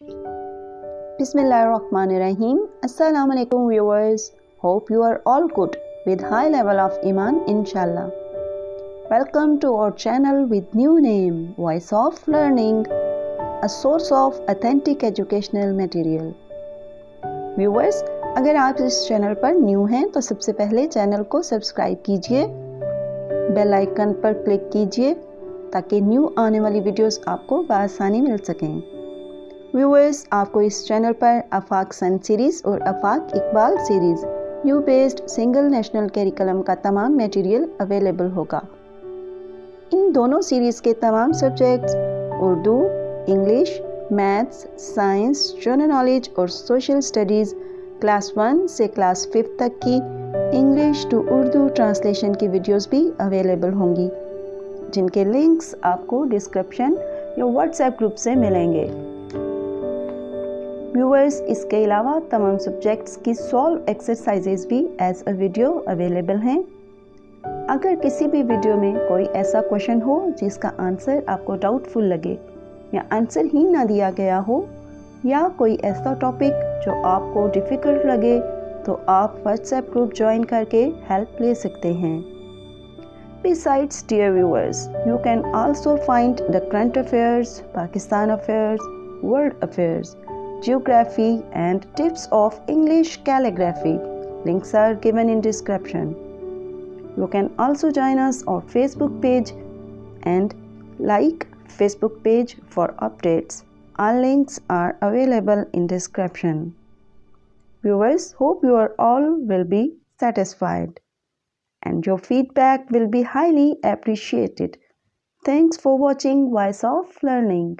Bismillahirrahmanirrahim. Assalamu alaikum viewers. Hope you are all good with high level of Iman inshallah. Welcome to our channel with new name Voice of Learning, a source of authentic educational material. Viewers, अगर आप इस channel पर new हैं तो सबसे पहले channel को subscribe कीजिए, बेल आइकन पर क्लिक कीजिए ताकि न्यू आने वाली वीडियोस आपको बआसानी मिल सकें। व्यूअर्स, आपको इस चैनल पर आफाक सन सीरीज़ और Afaq Iqbal series you based single national curriculum का तमाम मटेरियल अवेलेबल होगा। इन दोनों सीरीज़ के तमाम subjects Urdu, English, maths, science, general knowledge और सोशल स्टडीज़ क्लास 1 से क्लास 5 तक की इंग्लिश टू उर्दू ट्रांसलेशन की वीडियोस भी अवेलेबल होंगी, जिनके लिंक्स आपको डिस्क्रिप्शन या व्हाट्सएप ग्रुप से मिलेंगे। व्यूअर्स, इसके अलावा तमाम सब्जेक्ट्स की सॉल्व एक्सरसाइजेज भी एज अ वीडियो अवेलेबल हैं। अगर किसी भी वीडियो में कोई ऐसा क्वेश्चन हो जिसका आंसर आपको डाउटफुल लगे या आंसर ही ना दिया गया हो, या कोई ऐसा टॉपिक जो आपको डिफ़िकल्ट लगे, तो आप व्हाट्सएप ग्रुप ज्वाइन करके हेल्प ले सकते हैं। Besides, dear viewers, you can also find the current affairs, Pakistan affairs, world affairs, geography and tips of English calligraphy. Links are given in description. You can also join us on Facebook page and like Facebook page for updates. All links are available in description. Viewers, hope you are all will be satisfied, and your feedback will be highly appreciated. Thanks for watching Voice of Learning.